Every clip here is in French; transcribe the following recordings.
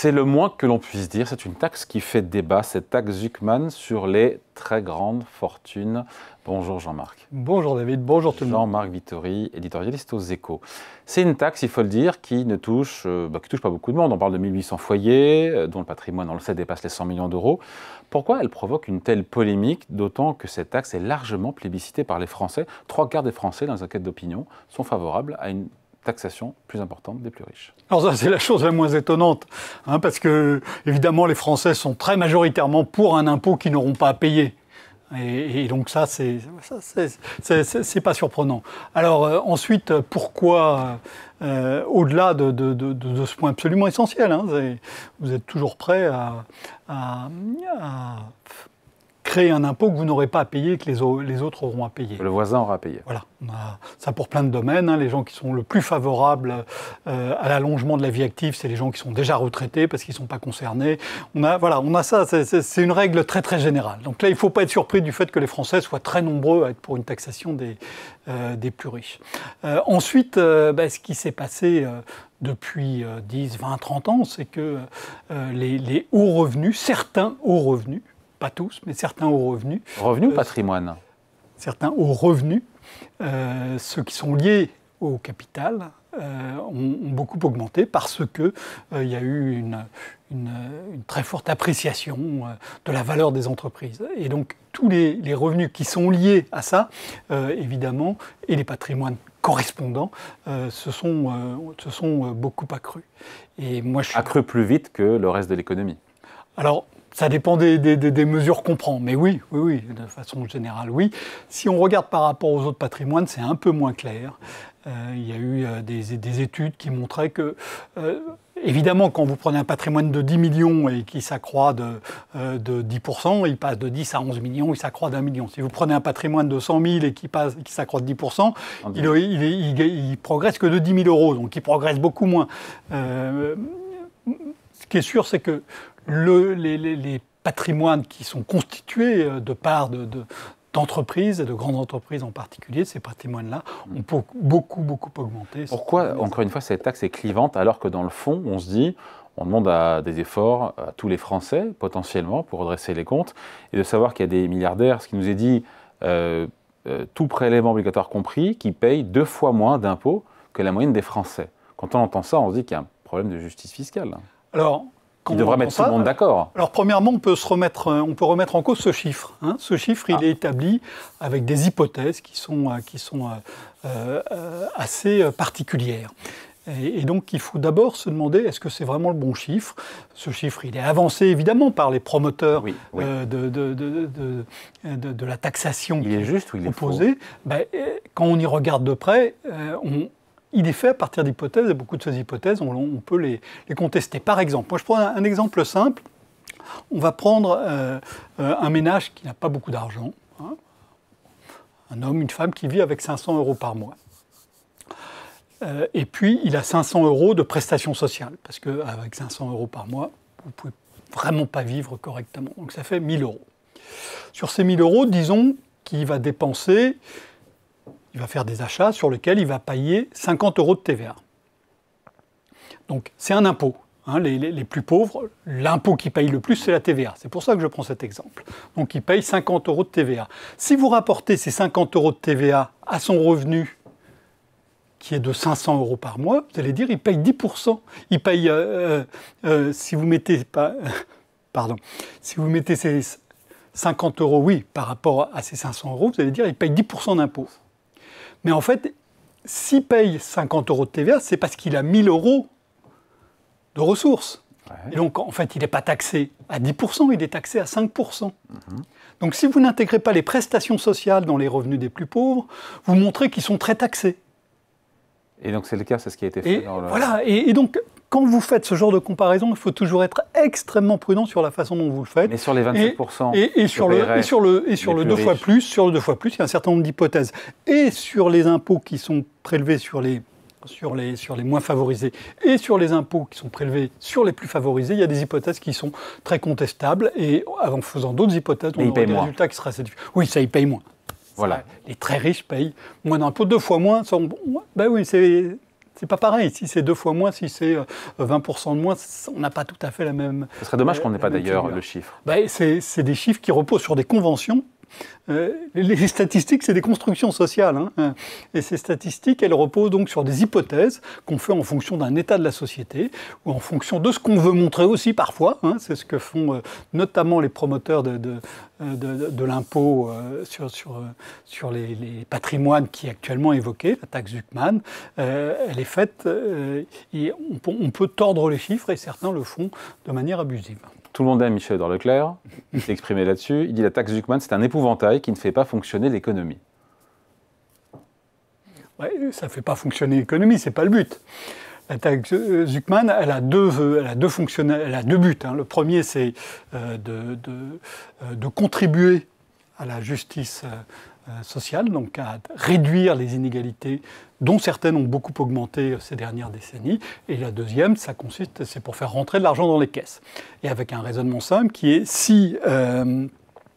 C'est le moins que l'on puisse dire. C'est une taxe qui fait débat, cette taxe Zuckman sur les très grandes fortunes. Bonjour Jean-Marc. Bonjour David, bonjour tout le monde. Jean-Marc Vittori, éditorialiste aux Échos. C'est une taxe, il faut le dire, qui ne touche, pas beaucoup de monde. On parle de 1800 foyers, dont le patrimoine, on le sait, dépasse les 100 millions d'euros. Pourquoi elle provoque une telle polémique, d'autant que cette taxe est largement plébiscitée par les Français? 3/4 des Français, dans les enquêtes d'opinion, sont favorables à une taxation plus importante des plus riches. Alors ça, c'est la chose la moins étonnante, parce que, évidemment, les Français sont très majoritairement pour un impôt qu'ils n'auront pas à payer. Et donc ça, c'est pas surprenant. Alors ensuite, pourquoi, au-delà de ce point absolument essentiel, vous êtes toujours prêt à créer un impôt que vous n'aurez pas à payer, que les autres auront à payer. Le voisin aura à payer. Voilà, on a ça pour plein de domaines. Les gens qui sont le plus favorables à l'allongement de la vie active, c'est les gens qui sont déjà retraités parce qu'ils ne sont pas concernés. On a ça, c'est une règle très très générale. Donc là, il ne faut pas être surpris du fait que les Français soient très nombreux à être pour une taxation des plus riches. Ensuite, ce qui s'est passé depuis 10, 20, 30 ans, c'est que les hauts revenus, certains hauts revenus, pas tous, mais certains hauts revenus. Revenu ou patrimoine? Certains hauts revenus, ceux qui sont liés au capital, ont beaucoup augmenté parce qu'il y a eu une très forte appréciation de la valeur des entreprises. Et donc, tous les revenus qui sont liés à ça, évidemment, et les patrimoines correspondants, se sont beaucoup accrus. Et moi, accrus plus vite que le reste de l'économie. Alors, ça dépend des mesures qu'on prend, mais oui, de façon générale, oui. Si on regarde par rapport aux autres patrimoines, c'est un peu moins clair. Il y a eu des études qui montraient que, évidemment, quand vous prenez un patrimoine de 10 millions et qui s'accroît de 10%, il passe de 10 à 11 millions, il s'accroît d'1 million. Si vous prenez un patrimoine de 100 000 et qui s'accroît de 10%, il progresse que de 10 000 euros, donc il progresse beaucoup moins. Ce qui est sûr, c'est que les patrimoines qui sont constitués de parts d'entreprises, et de grandes entreprises en particulier, ces patrimoines-là ont beaucoup augmenté. Pourquoi, encore une fois, cette taxe est clivante alors que dans le fond, on se dit, on demande des efforts à tous les Français, potentiellement, pour redresser les comptes, et de savoir qu'il y a des milliardaires, ce qui nous est dit, tout prélèvement obligatoire compris, qui payent 2 fois moins d'impôts que la moyenne des Français. Quand on entend ça, on se dit qu'il y a un problème de justice fiscale. Alors, il devrait mettre tout le monde d'accord. Alors, premièrement, on peut remettre en cause ce chiffre. Ce chiffre, il est établi avec des hypothèses qui sont assez particulières. Et donc, il faut d'abord se demander, est-ce que c'est vraiment le bon chiffre? Ce chiffre, il est avancé, évidemment, par les promoteurs de la taxation il est juste ou il est proposée. Quand on y regarde de près, il est fait à partir d'hypothèses, et beaucoup de ces hypothèses, on peut les contester. Par exemple, moi je prends un exemple simple. On va prendre un ménage qui n'a pas beaucoup d'argent, un homme, une femme qui vit avec 500 euros par mois. Et puis, il a 500 euros de prestations sociales, parce qu'avec 500 euros par mois, vous ne pouvez vraiment pas vivre correctement. Donc ça fait 1000 euros. Sur ces 1000 euros, disons qu'il va dépenser... Il va faire des achats sur lesquels il va payer 50 euros de TVA. Donc c'est un impôt. Les plus pauvres, l'impôt qu'ils payent le plus, c'est la TVA. C'est pour ça que je prends cet exemple. Donc il paye 50 euros de TVA. Si vous rapportez ces 50 euros de TVA à son revenu, qui est de 500 euros par mois, vous allez dire il paye 10%. Il paye, si vous mettez ces 50 euros, oui, par rapport à ces 500 euros, vous allez dire il paye 10% d'impôt. Mais en fait, s'il paye 50 euros de TVA, c'est parce qu'il a 1000 euros de ressources. Ouais. Et donc, en fait, il n'est pas taxé à 10%, il est taxé à 5%. Donc, si vous n'intégrez pas les prestations sociales dans les revenus des plus pauvres, vous montrez qu'ils sont très taxés. Et donc, c'est le cas, c'est ce qui a été fait. Voilà, et donc, quand vous faites ce genre de comparaison, il faut toujours être extrêmement prudent sur la façon dont vous le faites. Mais sur les 27%, et sur le 2 fois plus, il y a un certain nombre d'hypothèses. Et sur les impôts qui sont prélevés sur les moins favorisés et sur les impôts qui sont prélevés sur les plus favorisés, il y a des hypothèses qui sont très contestables. Et en faisant d'autres hypothèses, on aura des résultats qui seraient assez différents. Oui, ça, ils payent moins. Voilà. Les très riches payent moins d'impôts, 2 fois moins. Oui, C'est pas pareil. Si c'est 2 fois moins, si c'est 20% de moins, on n'a pas tout à fait la même. Ce serait dommage qu'on n'ait pas d'ailleurs le chiffre. C'est des chiffres qui reposent sur des conventions. Les statistiques, c'est des constructions sociales. Et ces statistiques, elles reposent donc sur des hypothèses qu'on fait en fonction d'un état de la société ou en fonction de ce qu'on veut montrer aussi parfois. C'est ce que font notamment les promoteurs de l'impôt sur les patrimoines qui est actuellement évoqué, la taxe Zuckman. Elle est faite, on peut tordre les chiffres et certains le font de manière abusive. Tout le monde aime Michel-Édouard Leclerc, il s'est exprimé là-dessus. Il dit la taxe Zuckman, c'est un épouvantail qui ne fait pas fonctionner l'économie. Ouais, ça ne fait pas fonctionner l'économie, ce n'est pas le but. La taxe Zuckman, elle a deux buts. Le premier, c'est de contribuer à la justice sociale, donc à réduire les inégalités dont certaines ont beaucoup augmenté ces dernières décennies. Et la deuxième, c'est pour faire rentrer de l'argent dans les caisses. Et avec un raisonnement simple qui est si on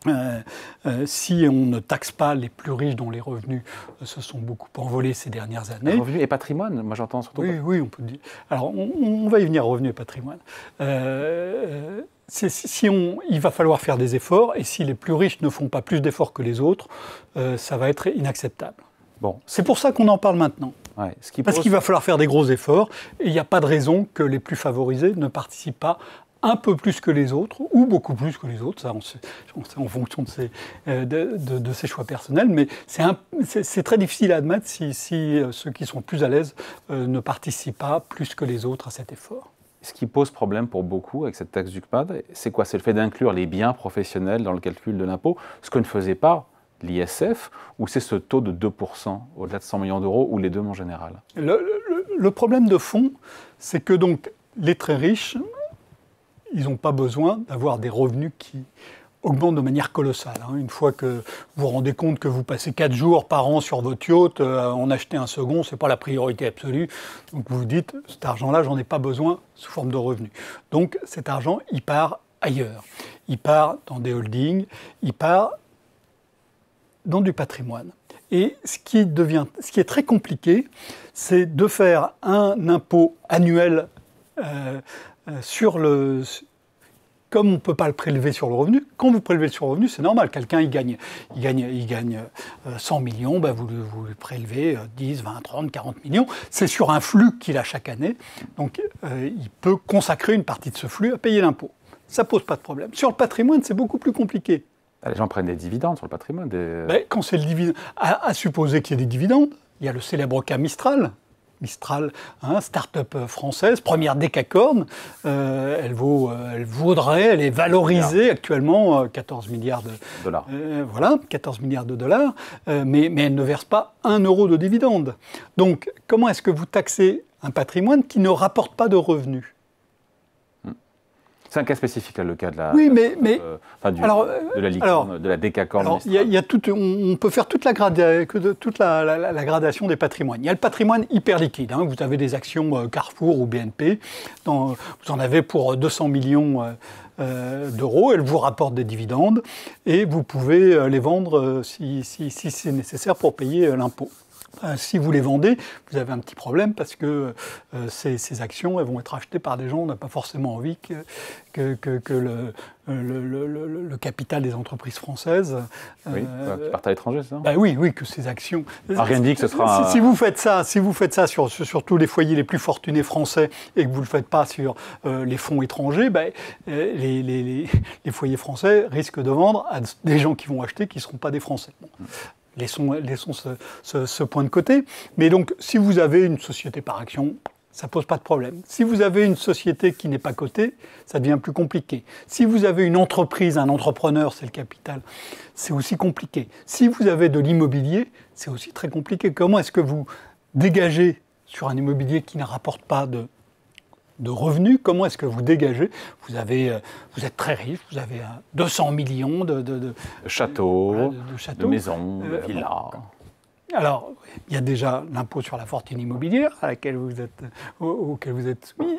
ne taxe pas les plus riches dont les revenus se sont beaucoup envolés ces dernières années. Revenus et patrimoine, moi j'entends surtout. Oui, on peut dire. Alors on va y venir, revenus et patrimoine. Il va falloir faire des efforts, et si les plus riches ne font pas plus d'efforts que les autres, ça va être inacceptable. Bon. C'est pour ça qu'on en parle maintenant. Ouais, Parce qu'il va falloir faire des gros efforts, et il n'y a pas de raison que les plus favorisés ne participent pas un peu plus que les autres, ou beaucoup plus que les autres, ça en fonction de ses choix personnels, mais c'est très difficile à admettre si ceux qui sont plus à l'aise ne participent pas plus que les autres à cet effort. Ce qui pose problème pour beaucoup avec cette taxe Zuckman, c'est quoi? C'est le fait d'inclure les biens professionnels dans le calcul de l'impôt, ce que ne faisait pas l'ISF, ou c'est ce taux de 2% au-delà de 100 millions d'euros, ou les deux en général? Le problème de fond, c'est que donc les très riches, ils n'ont pas besoin d'avoir des revenus qui augmentent de manière colossale. Une fois que vous vous rendez compte que vous passez 4 jours par an sur votre yacht, en acheter un second, ce n'est pas la priorité absolue. Donc vous vous dites, cet argent-là, j'en ai pas besoin sous forme de revenus. Donc cet argent, il part ailleurs. Il part dans des holdings, il part dans du patrimoine. Et ce qui est très compliqué, c'est de faire un impôt annuel comme on ne peut pas le prélever sur le revenu. Quand vous prélevez sur le revenu, c'est normal. Quelqu'un, il gagne 100 millions, vous lui prélevez 10, 20, 30, 40 millions. C'est sur un flux qu'il a chaque année. Donc, il peut consacrer une partie de ce flux à payer l'impôt. Ça ne pose pas de problème. Sur le patrimoine, c'est beaucoup plus compliqué. Les gens prennent des dividendes sur le patrimoine. Quand c'est le dividende, à supposer qu'il y ait des dividendes, il y a le célèbre cas Mistral. Mistral, start-up française, première décacorne, elle est valorisée actuellement 14 milliards de dollars. 14 milliards de dollars, mais elle ne verse pas 1 euro de dividende. Donc, comment est-ce que vous taxez un patrimoine qui ne rapporte pas de revenus ? C'est un cas spécifique, là, le cas de la, de la licorne, de la décacorne. On peut faire toute la gradation des patrimoines. Il y a le patrimoine hyper liquide. Vous avez des actions Carrefour ou BNP. Vous en avez pour 200 millions d'euros. Elles vous rapportent des dividendes et vous pouvez les vendre si c'est nécessaire pour payer l'impôt. Si vous les vendez, vous avez un petit problème parce que ces actions, elles vont être achetées par des gens. On n'a pas forcément envie que le capital des entreprises françaises... qui partent à l'étranger, c'est ça ? Oui, que ces actions... Rien dit que ce sera... Si vous faites ça sur tous les foyers les plus fortunés français et que vous ne le faites pas sur les fonds étrangers, les foyers français risquent de vendre à des gens qui vont acheter qui ne seront pas des Français. Bon. Laissons ce point de côté. Mais donc, si vous avez une société par action, ça ne pose pas de problème. Si vous avez une société qui n'est pas cotée, ça devient plus compliqué. Si vous avez une entreprise, un entrepreneur, c'est le capital, c'est aussi compliqué. Si vous avez de l'immobilier, c'est aussi très compliqué. Comment est-ce que vous dégagez sur un immobilier qui ne rapporte pas de revenus, comment est-ce que vous dégagez ? Vous êtes très riche, vous avez 200 millions de châteaux, de maisons, de villas. Alors, il y a déjà l'impôt sur la fortune immobilière auquel vous êtes soumis.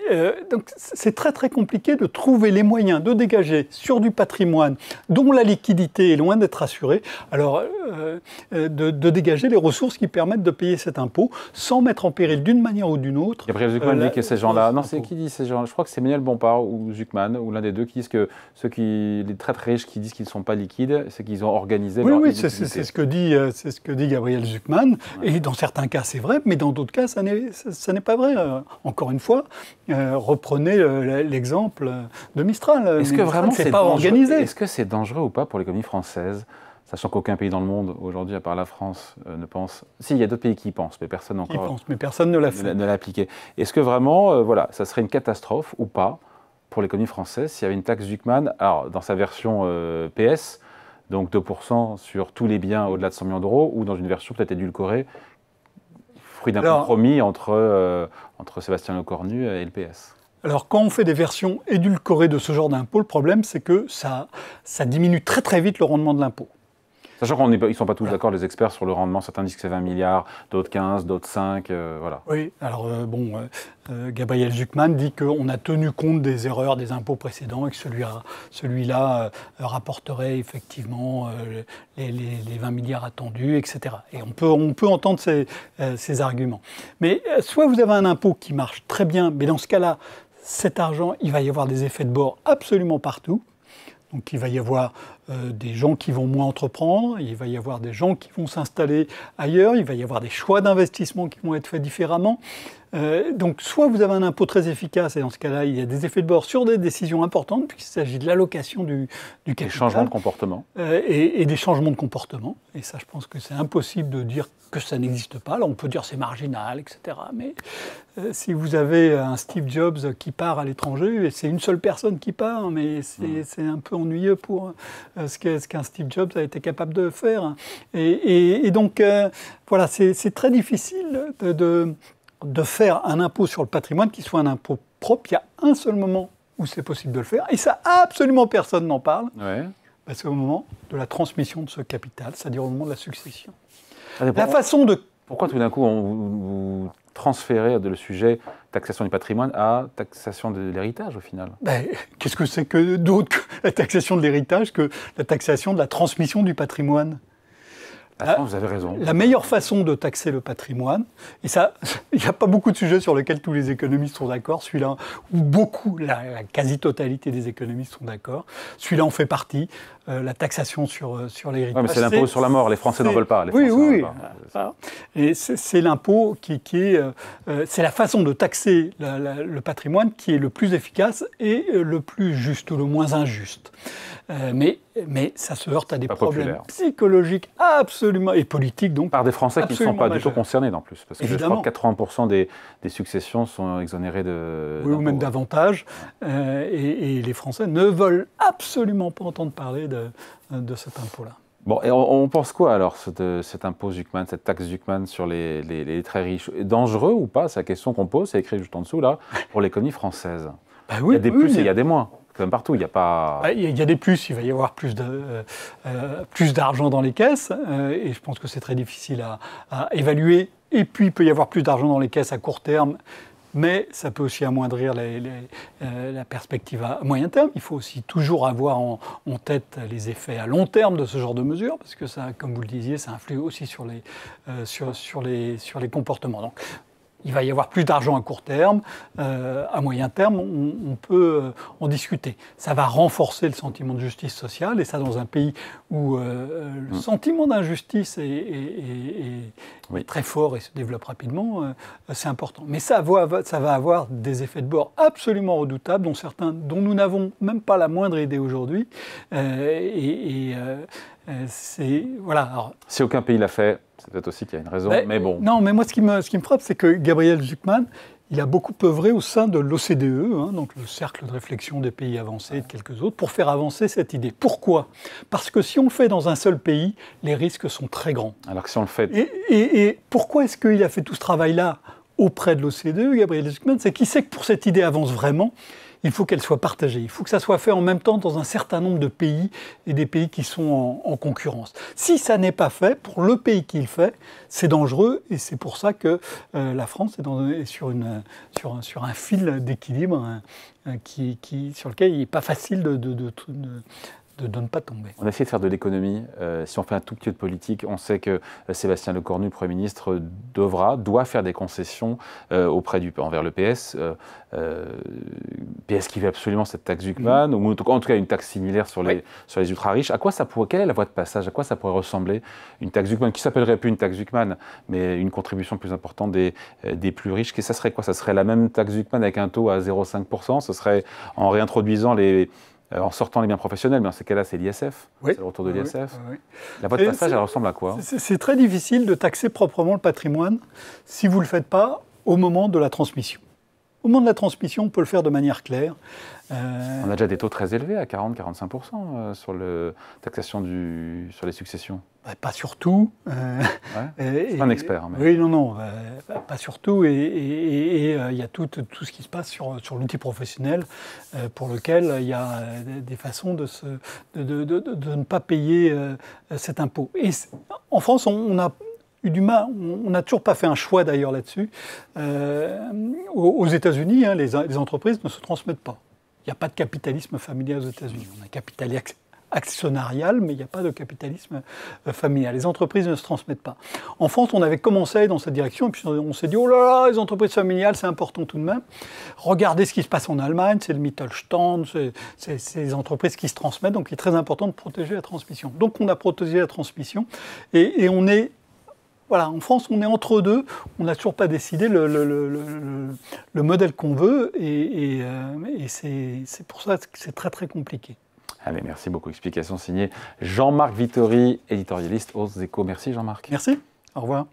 Donc, c'est très très compliqué de trouver les moyens de dégager sur du patrimoine dont la liquidité est loin d'être assurée, alors de dégager les ressources qui permettent de payer cet impôt sans mettre en péril d'une manière ou d'une autre. Gabriel Zucman dit que ces gens-là... Non, c'est qui dit ces gens? Je crois que c'est Manuel Bompard ou Zucman, ou l'un des deux, qui disent que les très très riches qui disent qu'ils ne sont pas liquides, c'est qu'ils ont organisé leur Oui, c'est ce que dit Gabriel Zucman. Et dans certains cas, c'est vrai, mais dans d'autres cas, ça n'est pas vrai. Encore une fois, reprenez l'exemple de Mistral. Est-ce que vraiment c'est pas organisé? Est-ce que c'est dangereux ou pas pour l'économie française, sachant qu'aucun pays dans le monde aujourd'hui, à part la France, ne pense... Si, il y a d'autres pays qui y pensent, mais personne encore... Qui pense, mais personne ne l'a fait. Ne l'a appliqué. Est-ce que vraiment, voilà, ça serait une catastrophe ou pas pour l'économie française s'il y avait une taxe Zucman, alors dans sa version PS, donc 2% sur tous les biens au-delà de 100 millions d'euros, ou dans une version peut-être édulcorée, fruit d'un compromis entre Sébastien Lecornu et le PS. Alors, quand on fait des versions édulcorées de ce genre d'impôt, le problème, c'est que ça diminue très très vite le rendement de l'impôt. Sachant qu'ils ne sont pas tous d'accord, les experts, sur le rendement. Certains disent que c'est 20 milliards, d'autres 15, d'autres 5, voilà. Oui, alors Gabriel Zucman dit qu'on a tenu compte des erreurs des impôts précédents et que celui-là rapporterait effectivement les 20 milliards attendus, etc. Et on peut entendre ces arguments. Mais soit vous avez un impôt qui marche très bien, mais dans ce cas-là, cet argent, il va y avoir des effets de bord absolument partout. Donc il va y avoir des gens qui vont moins entreprendre, il va y avoir des gens qui vont s'installer ailleurs, il va y avoir des choix d'investissement qui vont être faits différemment. Donc soit vous avez un impôt très efficace, et dans ce cas-là, il y a des effets de bord sur des décisions importantes, puisqu'il s'agit de l'allocation du capital. Des changements de comportement. Et des changements de comportement. Et ça, je pense que c'est impossible de dire que ça n'existe pas. Là, on peut dire c'est marginal, etc. Mais si vous avez un Steve Jobs qui part à l'étranger, et c'est une seule personne qui part, mais c'est un peu ennuyeux pour ce qu'un Steve Jobs a été capable de faire. Et donc, voilà, c'est très difficile de faire un impôt sur le patrimoine qui soit un impôt propre. Il y a un seul moment où c'est possible de le faire, et ça, absolument personne n'en parle. Ouais. Ben, c'est au moment de la transmission de ce capital, c'est-à-dire au moment de la succession. Pourquoi tout d'un coup vous transférez le sujet taxation du patrimoine à taxation de l'héritage au final? Ben, qu'est-ce que c'est que d'autre que la taxation de l'héritage que la taxation de la transmission du patrimoine? Vous avez raison. La meilleure façon de taxer le patrimoine, et ça, il n'y a pas beaucoup de sujets sur lesquels tous les économistes sont d'accord, celui-là, où la quasi-totalité des économistes sont d'accord, celui-là en fait partie, la taxation sur l'héritage. Ouais, mais c'est l'impôt sur la mort, les Français n'en veulent pas. Oui. Et c'est l'impôt c'est la façon de taxer le patrimoine qui est le plus efficace et le plus juste, ou le moins injuste. Mais ça se heurte à des problèmes psychologiques absolument, et politiques donc. Par des Français qui ne sont pas du tout concernés en plus. Parce que évidemment. Je crois que 80% des successions sont exonérées de... Oui, ou même davantage. Et les Français ne veulent absolument pas entendre parler de cet impôt-là. Bon, et on pense quoi alors, cet impôt Zucman, cette taxe Zucman sur les très riches? Dangereux ou pas? C'est la question qu'on pose, c'est écrit juste en dessous là, pour l'économie française. Bah oui, il y a des plus et il y a des moins. Comme partout, il n'y a pas... Il y a des plus, il va y avoir plus d'argent dans les caisses, et je pense que c'est très difficile à évaluer. Et puis, il peut y avoir plus d'argent dans les caisses à court terme, mais ça peut aussi amoindrir la perspective à moyen terme. Il faut aussi toujours avoir en tête les effets à long terme de ce genre de mesures, parce que ça, comme vous le disiez, ça influe aussi sur les comportements. Donc, il va y avoir plus d'argent à court terme, à moyen terme, on peut en discuter. Ça va renforcer le sentiment de justice sociale, et ça dans un pays où le sentiment d'injustice est très fort et se développe rapidement, c'est important. Mais ça va avoir des effets de bord absolument redoutables, dont nous n'avons même pas la moindre idée aujourd'hui. Voilà. Alors, si aucun pays l'a fait, c'est peut-être aussi qu'il y a une raison, mais bon. Non, mais moi, ce qui me frappe, c'est que Gabriel Zucman, il a beaucoup œuvré au sein de l'OCDE, donc le cercle de réflexion des pays avancés et de quelques autres, pour faire avancer cette idée. Pourquoi? Parce que si on le fait dans un seul pays, les risques sont très grands. Alors que si on le fait... Et pourquoi est-ce qu'il a fait tout ce travail-là auprès de l'OCDE, Gabriel Zucman? C'est qu'il sait que pour cette idée avance vraiment, il faut qu'elle soit partagée. Il faut que ça soit fait en même temps dans un certain nombre de pays et des pays qui sont en concurrence. Si ça n'est pas fait, pour le pays qui le fait, c'est dangereux et c'est pour ça que la France est sur un fil d'équilibre sur lequel il n'est pas facile de ne pas tomber. On a essayé de faire de l'économie. Si on fait un tout petit peu de politique, on sait que Sébastien Lecornu, Premier ministre, doit faire des concessions envers le PS. PS qui veut absolument cette taxe Zuckman, ou en tout cas une taxe similaire sur les ultra-riches. Quelle est la voie de passage? À quoi ça pourrait ressembler une taxe Zuckman, qui s'appellerait plus une taxe Zuckman, mais une contribution plus importante des plus riches? Ça serait quoi? Ça serait la même taxe Zuckman avec un taux à 0,5%? Ce serait en réintroduisant en sortant les biens professionnels, mais dans ces cas-là, c'est l'ISF, c'est le retour de l'ISF. La voie de passage, elle ressemble à quoi? C'est très difficile de taxer proprement le patrimoine si vous ne le faites pas au moment de la transmission. Au moment de la transmission, on peut le faire de manière claire. On a déjà des taux très élevés, à 40-45% sur la taxation sur les successions. Pas surtout. C'est pas un expert. Mais... Oui, non, pas surtout. Et il y a tout ce qui se passe sur l'outil professionnel pour lequel il y a des façons de ne pas payer cet impôt. Et en France, on a eu du mal, on n'a toujours pas fait un choix d'ailleurs là-dessus. Aux États-Unis, les entreprises ne se transmettent pas. Il n'y a pas de capitalisme familial aux États-Unis. On a un capitalisme actionnarial, mais il n'y a pas de capitalisme familial. Les entreprises ne se transmettent pas. En France, on avait commencé à aller dans cette direction, et puis on s'est dit, oh là là, les entreprises familiales, c'est important tout de même. Regardez ce qui se passe en Allemagne, c'est le Mittelstand, c'est les entreprises qui se transmettent, donc il est très important de protéger la transmission. Donc on a protégé la transmission, et on est... Voilà, en France, on est entre deux. On n'a toujours pas décidé le modèle qu'on veut, et c'est pour ça que c'est très très compliqué. Allez, merci beaucoup. Explication signée Jean-Marc Vittori, éditorialiste aux Échos. Merci Jean-Marc. Merci, au revoir.